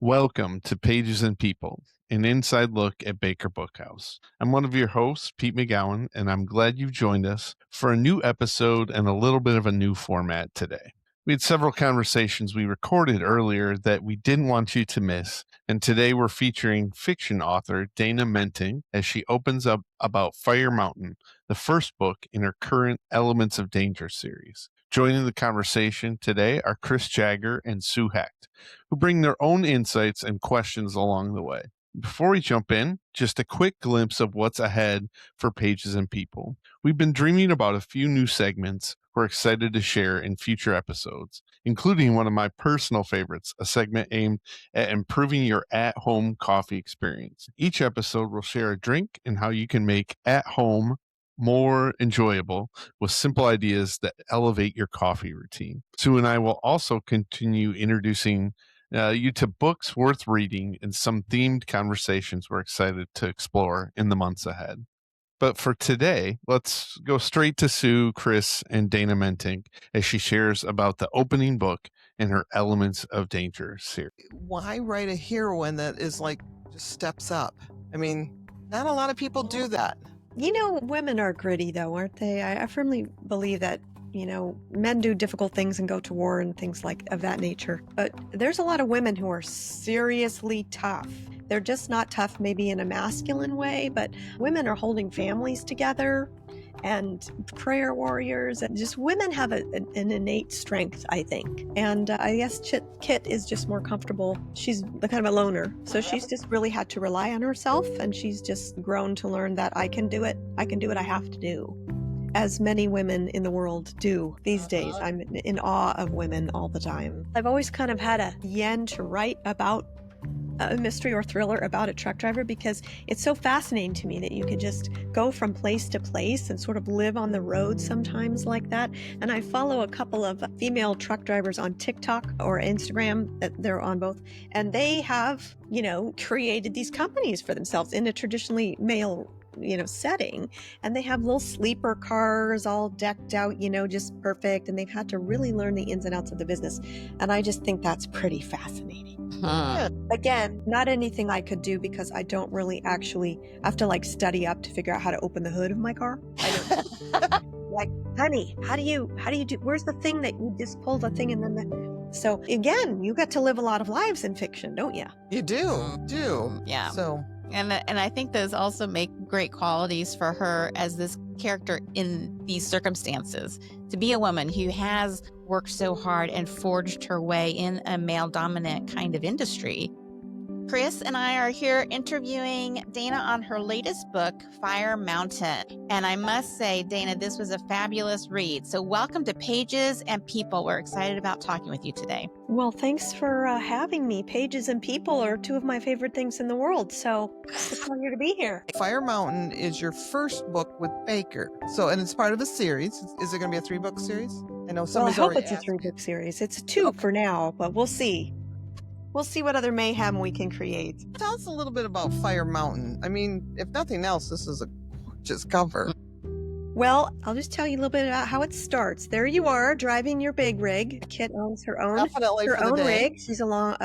Welcome to Pages and People, an inside look at Baker Bookhouse. I'm one of your hosts, Pete McGowan, and I'm glad you've joined us for a new episode and a little bit of a new format today. We had several conversations we recorded earlier that we didn't want you to miss, and today we're featuring fiction author Dana Mentink as she opens up about Fire Mountain, the first book in her current Elements of Danger series. Joining the conversation today are Chris Jagger and Sue Hecht, who bring their own insights and questions along the way. Before we jump in, just a quick glimpse of what's ahead for Pages and People. We've been dreaming about a few new segments we're excited to share in future episodes, including one of my personal favorites, a segment aimed at improving your at-home coffee experience. Each episode will share a drink and how you can make at-home more enjoyable with simple ideas that elevate your coffee routine. Sue and I will also continue introducing you to books worth reading and some themed conversations we're excited to explore in the months ahead. But for today, let's go straight to Sue, Chris, and Dana Mentink as she shares about the opening book in her Elements of Danger series. Why write a heroine that is like just steps up? I mean, not a lot of people do that. You know, women are gritty, though, aren't they? I firmly believe that, men do difficult things and go to war and things like of that nature. But there's a lot of women who are seriously tough. They're just not tough maybe in a masculine way, but women are holding families together and prayer warriors. And just women have an innate strength, I think. And I guess Kit is just more comfortable. She's the kind of a loner. So she's just really had to rely on herself. And she's just grown to learn that I can do it. I can do what I have to do. As many women in the world do these days. I'm in awe of women all the time. I've always kind of had a yen to write about a mystery or thriller about a truck driver because it's so fascinating to me that you could just go from place to place and sort of live on the road sometimes like that. And I follow a couple of female truck drivers on TikTok or Instagram. They're on both. And they have, created these companies for themselves in a traditionally male setting, and they have little sleeper cars all decked out, just perfect, and they've had to really learn the ins and outs of the business, and I just think that's pretty fascinating. Again, not anything I could do because I don't really actually have to study up to figure out how to open the hood of my car. I don't like, honey, how do you do, where's the thing that you just pull the thing and then so again, you get to live a lot of lives in fiction, don't you? You do. Yeah. So And I think those also make great qualities for her as this character in these circumstances. To be a woman who has worked so hard and forged her way in a male-dominant kind of industry. Chris and I are here interviewing Dana on her latest book, Fire Mountain. And I must say, Dana, this was a fabulous read. So welcome to Pages and People. We're excited about talking with you today. Well, thanks for having me. Pages and People are two of my favorite things in the world. So it's a pleasure to be here. Fire Mountain is your first book with Baker. So, and it's part of a series. Is it going to be a 3-book series? I know Well, I somebody's hope already it's a asked. 3-book series. It's 2 for now, but we'll see. We'll see what other mayhem we can create. Tell us a little bit about Fire Mountain. I mean, if nothing else, this is a gorgeous cover. Well, I'll just tell you a little bit about how it starts. There you are, driving your big rig. Kit owns her own Definitely for the day. rig. She's a long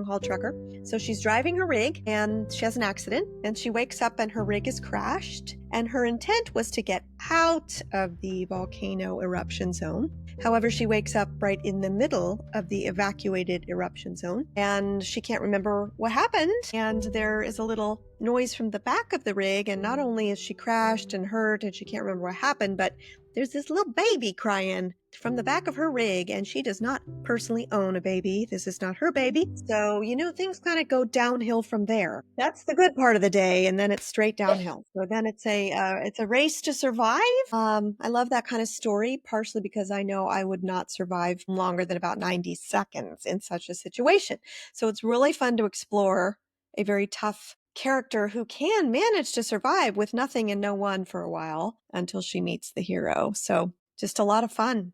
haul trucker. So she's driving her rig and she has an accident and she wakes up and her rig is crashed. And her intent was to get out of the volcano eruption zone. However, she wakes up right in the middle of the evacuated eruption zone and she can't remember what happened. And there is a little noise from the back of the rig. And not only is she crashed and hurt and she can't remember what happened, but there's this little baby crying from the back of her rig, and she does not personally own a baby. This is not her baby. So, things kind of go downhill from there. That's the good part of the day, and then it's straight downhill. So then it's a race to survive. I love that kind of story, partially because I know I would not survive longer than about 90 seconds in such a situation. So it's really fun to explore a very tough character who can manage to survive with nothing and no one for a while until she meets the hero. So just a lot of fun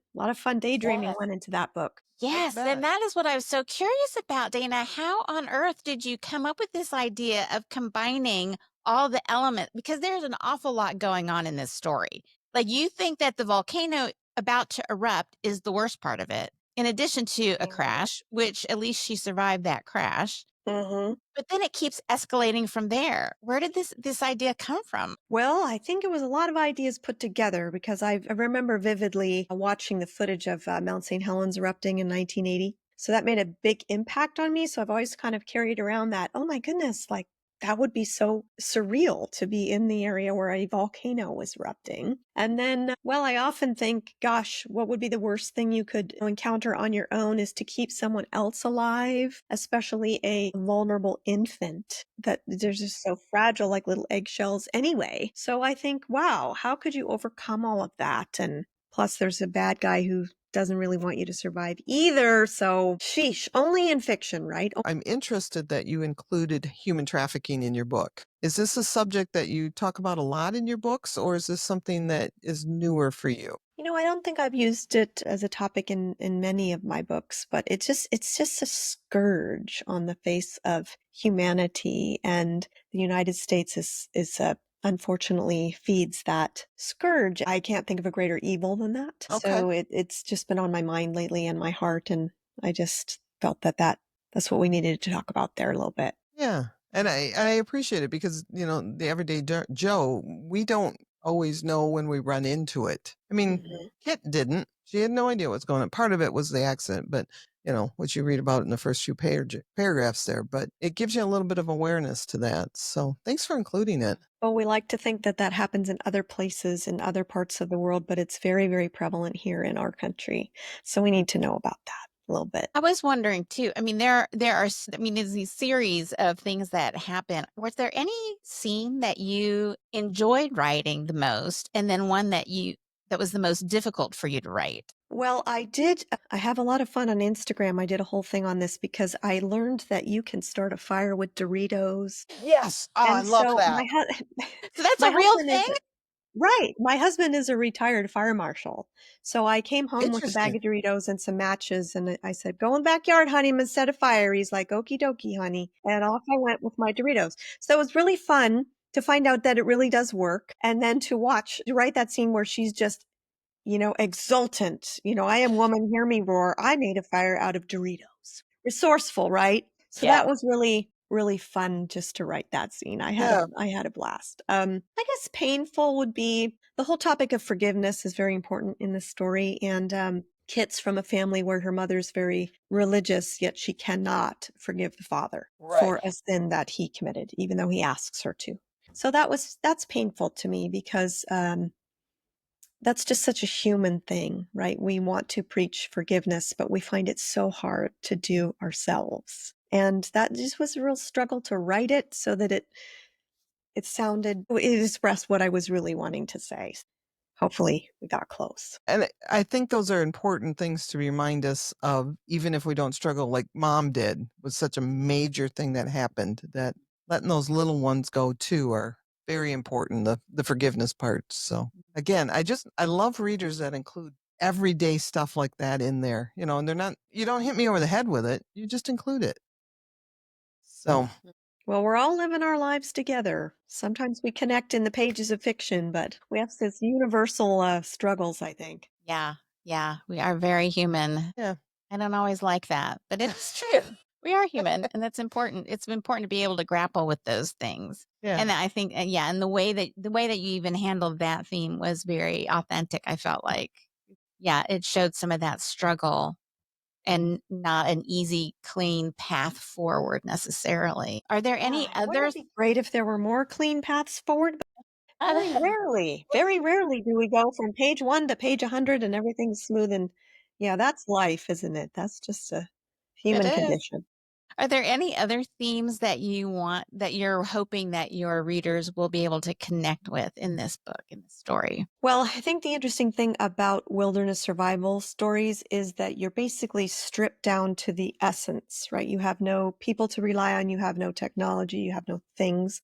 daydreaming went into that book. Yes, and that is what I was so curious about, Dana. How on earth did you come up with this idea of combining all the elements? Because there's an awful lot going on in this story. Like, you think that the volcano about to erupt is the worst part of it, in addition to a crash, which at least she survived that crash. Hmm. But then it keeps escalating from there. Where did this idea come from? Well, I think it was a lot of ideas put together because I remember vividly watching the footage of Mount St. Helens erupting in 1980. So that made a big impact on me. So I've always kind of carried around that, oh my goodness, like that would be so surreal to be in the area where a volcano was erupting. And then, well, I often think, gosh, what would be the worst thing you could encounter on your own is to keep someone else alive, especially a vulnerable infant that they're just so fragile, like little eggshells anyway. So I think, wow, how could you overcome all of that? And plus, there's a bad guy who doesn't really want you to survive either. So, sheesh, only in fiction, right? I'm interested that you included human trafficking in your book. Is this a subject that you talk about a lot in your books, or is this something that is newer for you? You know, I don't think I've used it as a topic in many of my books, but it's just a scourge on the face of humanity, and the United States is unfortunately feeds that scourge. I can't think of a greater evil than that. Okay. So it's just been on my mind lately and my heart, and I just felt that's what we needed to talk about there a little bit. Yeah. And I appreciate it because, the everyday Joe, we don't always know when we run into it. I mean, Mhm. Kit didn't. She had no idea what's going on. Part of it was the accident, but what you read about in the first few paragraphs there, but it gives you a little bit of awareness to that. So thanks for including it. Well, we like to think that that happens in other places, in other parts of the world, but it's very, very prevalent here in our country. So we need to know about that a little bit. I was wondering too. I mean, there are. I mean, there's these series of things that happen. Was there any scene that you enjoyed writing the most, and then one that was the most difficult for you to write? Well, I have a lot of fun on Instagram. I did a whole thing on this because I learned that you can start a fire with Doritos. Yes. Oh, I And love so that. So that's my a real husband thing. is right. My husband is a retired fire marshal. So I came home with a bag Interesting. of Doritos and some matches, and I said, "Go in the backyard, honey, and set a fire." He's like, "Okie dokie, honey." And off I went with my Doritos. So it was really fun to find out that it really does work, and then to write that scene where she's just, exultant. I am woman, hear me roar. I made a fire out of Doritos. Resourceful, right? So Yeah. that was really, really fun just to write that scene. Yeah. I had a blast. I guess painful would be the whole topic of forgiveness is very important in this story. And Kit's from a family where her mother's very religious, yet she cannot forgive the father Right. for a sin that he committed, even though he asks her to. So that's painful to me because that's just such a human thing, right? We want to preach forgiveness, but we find it so hard to do ourselves. And that just was a real struggle to write it so that it expressed what I was really wanting to say. Hopefully we got close. And I think those are important things to remind us of, even if we don't struggle like mom did, was such a major thing that happened, that letting those little ones go too are very important, the forgiveness part. So again, I love readers that include everyday stuff like that in there, and you don't hit me over the head with it. You just include it. So Well, we're all living our lives together. Sometimes we connect in the pages of fiction, but we have this universal struggles, I think. Yeah. Yeah. We are very human. yeah. I don't always like that, but it's true. We are human, and that's important. It's important to be able to grapple with those things. Yeah. And I think, yeah, and the way that you even handled that theme was very authentic. I felt like, yeah, it showed some of that struggle and not an easy, clean path forward necessarily. Are there any Wouldn't others? it be great if there were more clean paths forward? Very rarely do we go from page 1 to page 100 and everything's smooth and yeah, that's life, isn't it? That's just a It human is. condition. Are there any other themes that you're hoping that your readers will be able to connect with in this book, in this story? Well, I think the interesting thing about wilderness survival stories is that you're basically stripped down to the essence, right? You have no people to rely on, you have no technology, you have no things.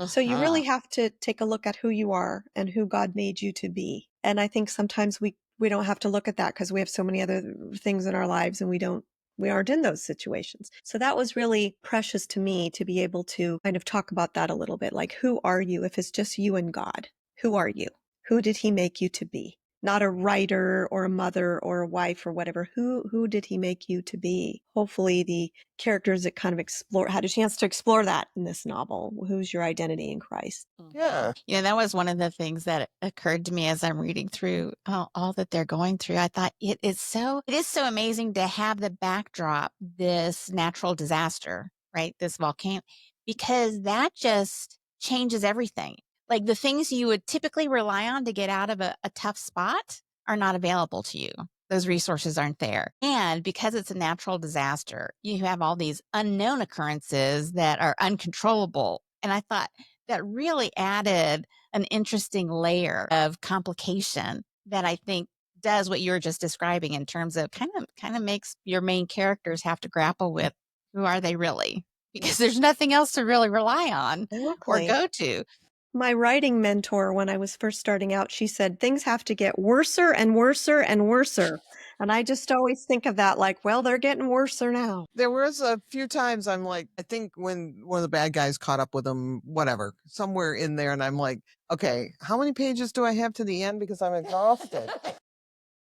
So you Uh-huh. really have to take a look at who you are and who God made you to be. And I think sometimes we don't have to look at that because we have so many other things in our lives and we aren't in those situations. So that was really precious to me to be able to kind of talk about that a little bit. Like, who are you if it's just you and God? Who are you? Who did he make you to be? not a writer or a mother or a wife or whatever. Who did he make you to be? Hopefully the characters that kind of had a chance to explore that in this novel. Who's your identity in Christ? Yeah. That was one of the things that occurred to me as I'm reading through all that they're going through. I thought it is so amazing to have the backdrop, this natural disaster, right? This volcano, because that just changes everything. Like the things you would typically rely on to get out of a tough spot are not available to you. Those resources aren't there. And because it's a natural disaster, you have all these unknown occurrences that are uncontrollable. And I thought that really added an interesting layer of complication that I think does what you were just describing in terms of kind of makes your main characters have to grapple with who are they really? Because there's nothing else to really rely on or Exactly. go to. My writing mentor, when I was first starting out, she said, things have to get worser and worser and worser. And I just always think of that like, well, they're getting worser now. There was a few times I'm like, I think when one of the bad guys caught up with him, whatever, somewhere in there, and I'm like, okay, how many pages do I have to the end? Because I'm exhausted.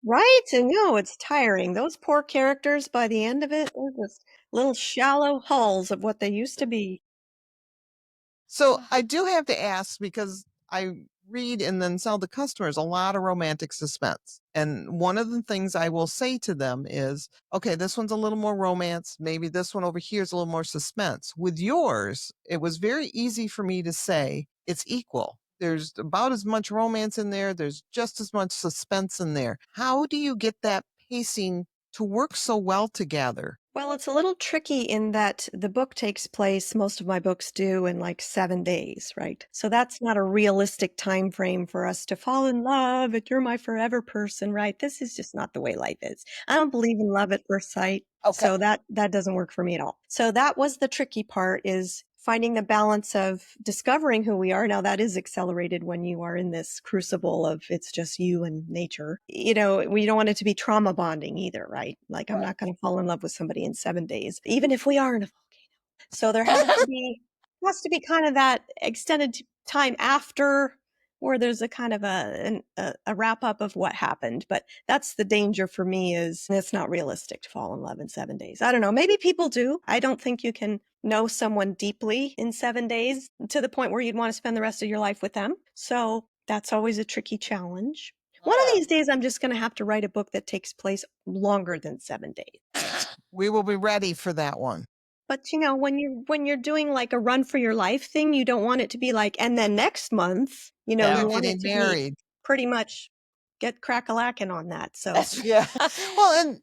Right? And no, it's tiring. Those poor characters, by the end of it, they're just little shallow hulls of what they used to be. So I do have to ask because I read and then sell to customers a lot of romantic suspense. And one of the things I will say to them is, okay, this one's a little more romance. Maybe this one over here is a little more suspense. With yours, it was very easy for me to say it's equal. There's about as much romance in there. There's just as much suspense in there. How do you get that pacing to work so well together? Well, it's a little tricky in that the book takes place, most of my books do, in like 7 days, right? So that's not a realistic time frame for us to fall in love and you're my forever person, right? This is just not the way life is. I don't believe in love at first sight. So that doesn't work for me at all. So that was the tricky part, is finding the balance of discovering who we are. Now that is accelerated when you are in this crucible of it's just you and nature. We don't want it to be trauma bonding either, right? Like I'm not going to fall in love with somebody in 7 days, even if we are in a volcano. So there has to be kind of that extended time after, where there's a kind of a wrap up of what happened. But that's the danger for me, is it's not realistic to fall in love in 7 days. I don't know. Maybe people do. I don't think you can know someone deeply in 7 days to the point where you'd want to spend the rest of your life with them. So that's always a tricky challenge. One of these days, I'm just going to have to write a book that takes place longer than 7 days. We will be ready for that one. But when you're doing like a run for your life thing, you don't want it to be like, and then next month, you want Getting it to married. be pretty much get crack-a-lackin' on that. So Yeah. Well, and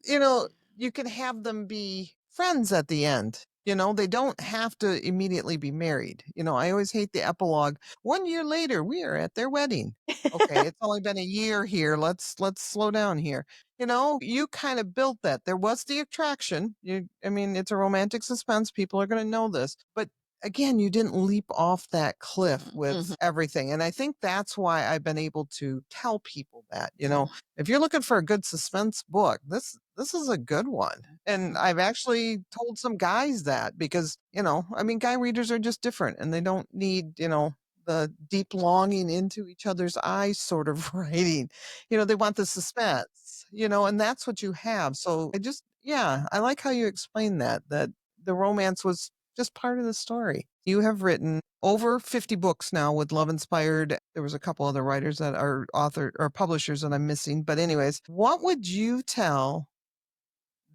you can have them be friends at the end. They don't have to immediately be married. I always hate the epilogue. 1 year later, we are at their wedding. Okay, it's only been a year here. Let's slow down here. You kind of built that. There was the attraction. It's a romantic suspense. People are going to know this, but again, you didn't leap off that cliff with everything. And I think that's why I've been able to tell people that, if you're looking for a good suspense book, this is a good one. And I've actually told some guys that because, guy readers are just different and they don't need, the deep longing into each other's eyes sort of writing. They want the suspense, and that's what you have. So I like how you explain that the romance was just part of the story. You have written over 50 books now with Love Inspired. There was a couple other writers that are author or publishers that I'm missing. But anyways, what would you tell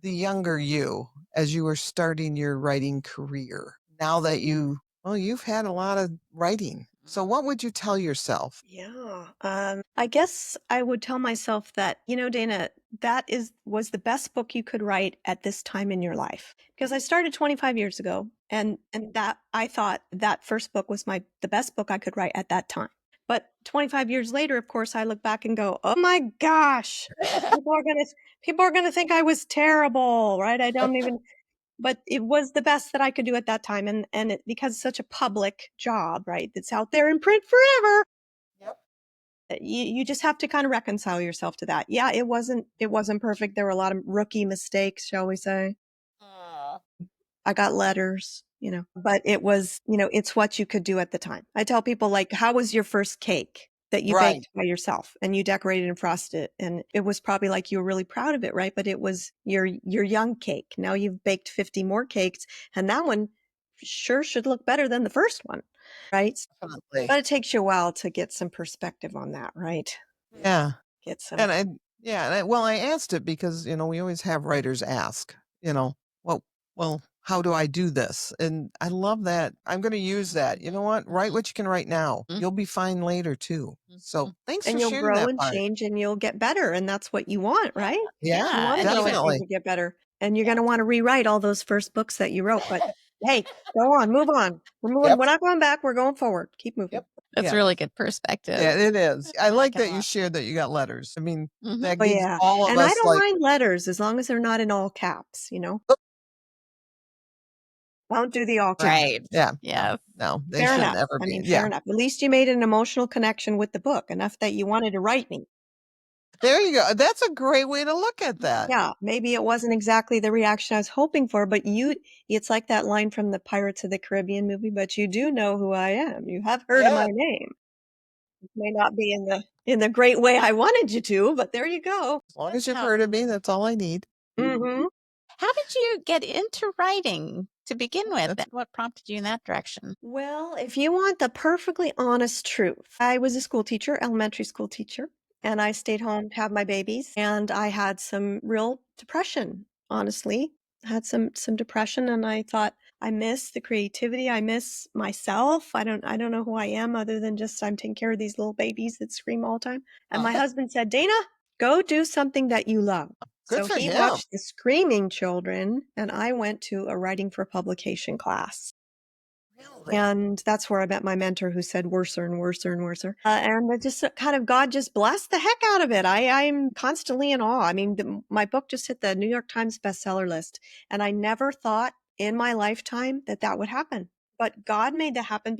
the younger you as you were starting your writing career? Now that you've had a lot of writing. So what would you tell yourself? yeah, I guess I would tell myself that, Dana, that was the best book you could write at this time in your life. Because I started 25 years ago, and that I thought that first book was the best book I could write at that time. But 25 years later, of course, I look back and go, oh my gosh, people are gonna think I was terrible, right? But it was the best that I could do at that time. And because it's such a public job, right? That's out there in print forever. Yep. You just have to kind of reconcile yourself to that. Yeah, it wasn't perfect. There were a lot of rookie mistakes, shall we say. I got letters, but it was, it's what you could do at the time. I tell people, like, how was your first cake? that you Right. baked by yourself and you decorated and frosted it. And it was probably like you were really proud of it, right? But it was your young cake. Now you've baked 50 more cakes, and that one sure should look better than the first one, right? Definitely. But it takes you a while to get some perspective on that, right? Yeah. Get some. And I asked it because, we always have writers ask, well, how do I do this? And I love that. I'm going to use that. You know what? Write what you can write now. Mhm. You'll be fine later too. So thanks And for you'll sharing grow that and part. change and you'll get better. And that's what you want, right? Yeah, You want to definitely. to get better. And you're going to want to rewrite all those first books that you wrote. But hey, go on, move on. We're moving. Yep. We're not going back. We're going forward. Keep moving. Yep. That's Yeah. really good perspective. Yeah, it is. I I like like it a that you lot. shared that you got letters. I mean, Mhm. that Oh, gives yeah. all of And I us don't mind letters as long as they're not in all caps, Don't do the all caps. Right. Yeah. Yes. No, they Fair should enough. never I be. mean, Yeah. fair enough. At least you made an emotional connection with the book, enough that you wanted to write me. There you go. That's a great way to look at that. Yeah, maybe it wasn't exactly the reaction I was hoping for, but it's like that line from the Pirates of the Caribbean movie, but you do know who I am. You have heard of Yeah. my name. It may not be in the great way I wanted you to, but there you go. As long as That's you've how- heard of me, that's all I need. Mm-hmm. How did you get into writing to begin with? That's- What prompted you in that direction? Well, if you want the perfectly honest truth, I was a school teacher, elementary school teacher, and I stayed home to have my babies, and I had some real depression, honestly. I had some depression, and I thought, I miss the creativity. I miss myself. I don't know who I am other than just I'm taking care of these little babies that scream all the time. And my husband said, Dana, go do something that you love. Good So for he him. watched the screaming children, and I went to a writing for publication class. Really? And that's where I met my mentor who said worser and worser and worser. And it just kind of, God just blessed the heck out of it. I'm constantly in awe. I mean, my book just hit the New York Times bestseller list. And I never thought in my lifetime that would happen. But God made that happen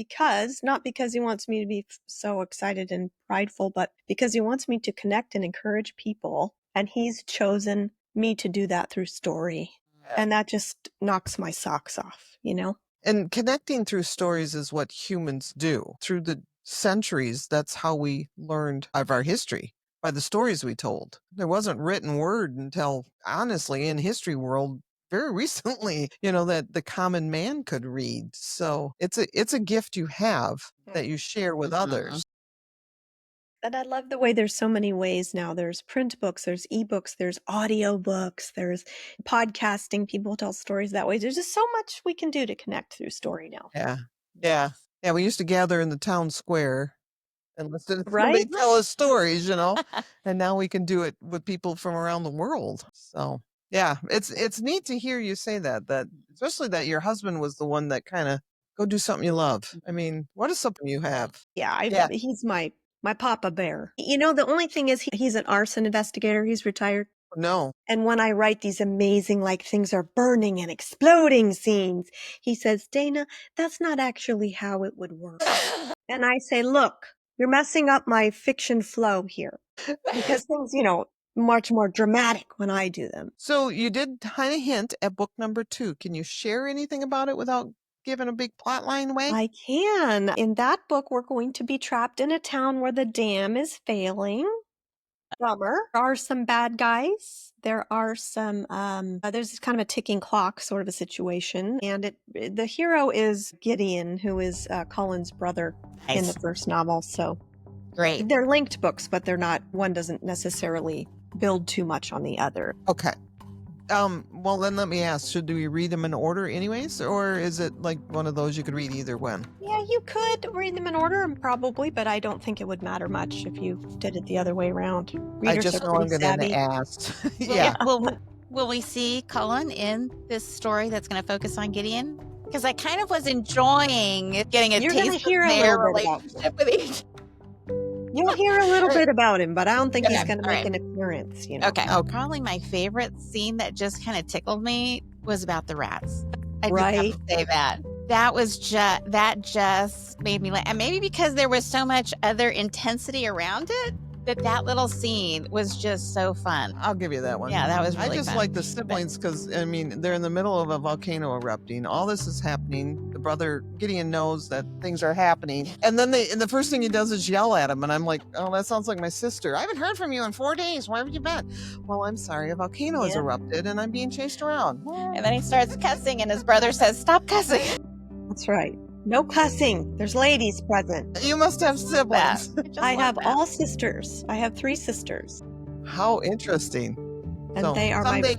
not because he wants me to be so excited and prideful, but because he wants me to connect and encourage people. And he's chosen me to do that through story. And that just knocks my socks off, And connecting through stories is what humans do. Through the centuries, that's how we learned of our history, by the stories we told. There wasn't written word until, honestly, in history world, very recently, that the common man could read. So it's a gift you have that you share with others. And I love the way there's so many ways now. There's print books, there's ebooks, there's audio books, there's podcasting. People tell stories that way. There's just so much we can do to connect through story now. Yeah. Yeah. Yeah. We used to gather in the town square and listen to somebody Right? tell us stories, and now we can do it with people from around the world. So yeah, it's neat to hear you say that especially that your husband was the one that kind of go do something you love. I mean, what is something you have? Yeah, Yeah. he's my papa bear. The only thing is he's an arson investigator. He's retired. No. And when I write these amazing, like things are burning and exploding scenes, he says, Dana, that's not actually how it would work. And I say, look, you're messing up my fiction flow here because things, much more dramatic when I do them. So you did kind of hint at book number 2. Can you share anything about it without giving a big plot line away? I can. In that book, we're going to be trapped in a town where the dam is failing. There are some bad guys. There are some, there's kind of a ticking clock sort of a situation. And the hero is Gideon, who is Colin's brother in the first novel. So Great. they're linked books, but they're not, one doesn't necessarily build too much on the other. Okay. Well, then let me ask, should we read them in order anyways? Or is it like one of those you could read either one? Yeah, you could read them in order, probably, but I don't think it would matter much if you did it the other way around. Readers I just are know I'm pretty going to savvy. ask. Yeah. Will we see Cullen in this story that's going to focus on Gideon? Because I kind of was enjoying getting a You're gonna taste hear of a their little bit about relationship with each. You'll hear a little bit about him, but I don't think he's Okay, going to all make right. an appearance. Okay. Oh. Probably my favorite scene that just kind of tickled me was about the rats. I Right. just have to say that. That was just made me laugh. And maybe because there was so much other intensity around it, that little scene was just so fun. I'll give you that one. Yeah, that was I really just fun. like the siblings because, I mean, they're in the middle of a volcano erupting. All this is happening. The brother, Gideon, knows that things are happening. And then and the first thing he does is yell at him. And I'm like, oh, that sounds like my sister. I haven't heard from you in 4 days. Where have you been? Well, I'm sorry. A volcano has Yeah. erupted and I'm being chased around. And then he starts cussing, and his brother says, "Stop cussing." That's right. No cussing. There's ladies present. You must have siblings. I have all sisters. I have 3 sisters. How interesting. And So, they are someday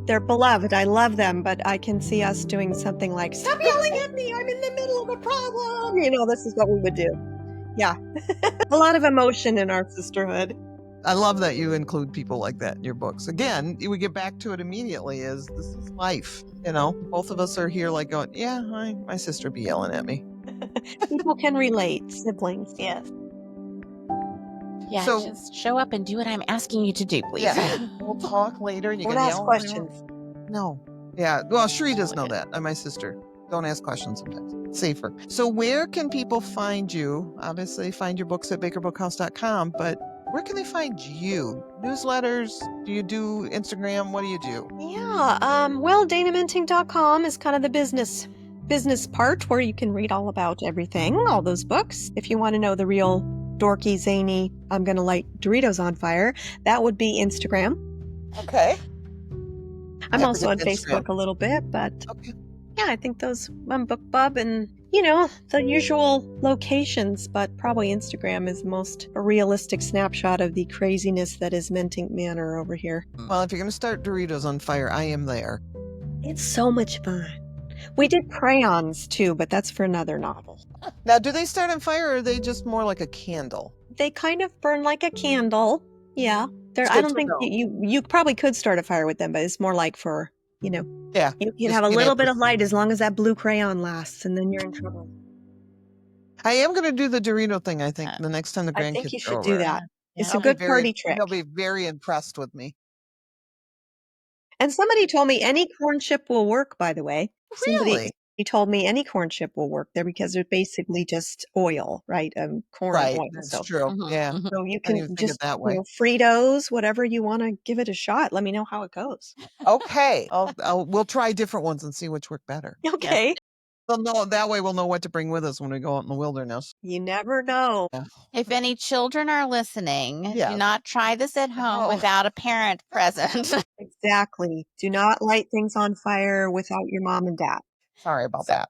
they're beloved. I love them, but I can see us doing something like, "Stop yelling at me. I'm in the middle of a problem." You know, this is what we would do. Yeah. A lot of emotion in our sisterhood. I love that you include people like that in your books. Again, we get back to it immediately is this is life. You know, both of us are here like going, yeah, my sister be yelling at me. People can relate. Siblings, yes. Yeah, So- just show up and do what I'm asking you to do, please. Yeah, we'll talk later. And you Don't can ask yell questions. No. Yeah. Well, Sheree does know that. And my sister. Don't ask questions sometimes. It's safer. So where can people find you? Obviously, they find your books at bakerbookhouse.com, but where can they find you? Newsletters? Do you do Instagram? What do you do? Yeah. Well, DanaMentink.com is kind of the business part where you can read all about everything, all those books. If you want to know the real dorky, zany, I'm going to light Doritos on fire, that would be Instagram. Okay. I'm I also on forget Facebook Instagram. a little bit, but Okay. yeah, I think those BookBub and, you know, the usual locations, but probably Instagram is most a realistic snapshot of the craziness that is Mentink Manor over here. Well, if you're going to start Doritos on fire, I am there. It's so much fun. We did crayons too, but that's for another novel. Now, do they start on fire or are they just more like a candle? They kind of burn like a candle. Yeah. It's I good don't to think know. you probably could start a fire with them, but it's more like for, you know, Yeah. you can Just have a get little it. bit of light as long as that blue crayon lasts, and then you're in trouble. I am going to do the Dorito thing, I think, the next time the grandkids I think you are should do over. that. It's a They'll be good very- party trick. They'll be very impressed with me. And somebody told me any corn chip will work, by the way. Really? He told me any corn chip will work there because they're basically just oil, right? Corn Right. oil. That's So, true. Mhm, Yeah. mhm. so you I didn't can even think just, it that way. Fritos, whatever you want to give it a shot. Let me know how it goes. Okay. We'll try different ones and see which work better. Okay. They'll know, that way we'll know what to bring with us when we go out in the wilderness. You never know. If any children are listening, Yes. do not try this at home Oh. without a parent present. Exactly. Do not light things on fire without your mom and dad. Sorry about So- that.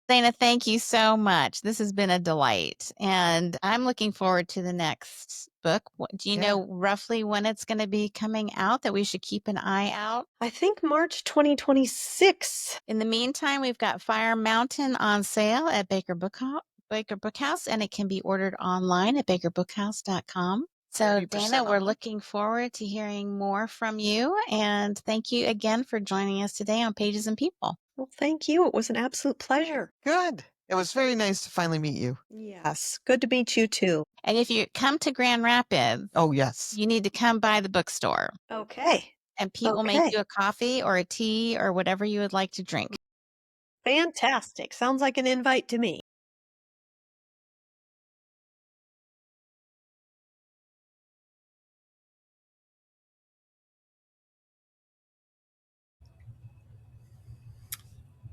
Dana, thank you so much. This has been a delight. And I'm looking forward to the next book. Do you Yeah. know roughly when it's going to be coming out that we should keep an eye out? I think March 2026. In the meantime, we've got Fire Mountain on sale at Baker Bookhouse, and it can be ordered online at bakerbookhouse.com. So, 30% Dana, we're off. looking forward to hearing more from you. And thank you again for joining us today on Pages and People. Well, thank you. It was an absolute pleasure. Good. It was very nice to finally meet you. Yes. Good to meet you too. And if you come to Grand Rapids, Oh, yes. you need to come by the bookstore. Okay. And Pete will Okay. make you a coffee or a tea or whatever you would like to drink. Fantastic. Sounds like an invite to me.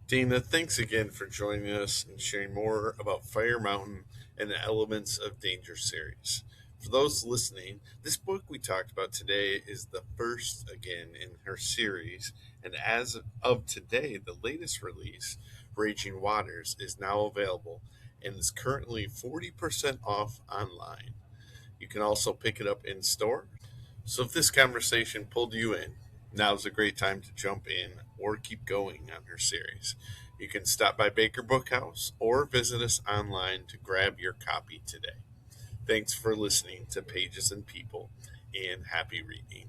Dana, thanks again for joining us and sharing more about Fire Mountain and the Elements of Danger series. For those listening, this book we talked about today is the first again in her series, and as of today, the latest release, Raging Waters, is now available and is currently 40% off online. You can also pick it up in store. So if this conversation pulled you in, now's a great time to jump in or keep going on her series. You can stop by Baker Bookhouse or visit us online to grab your copy today. Thanks for listening to Pages and People, and happy reading.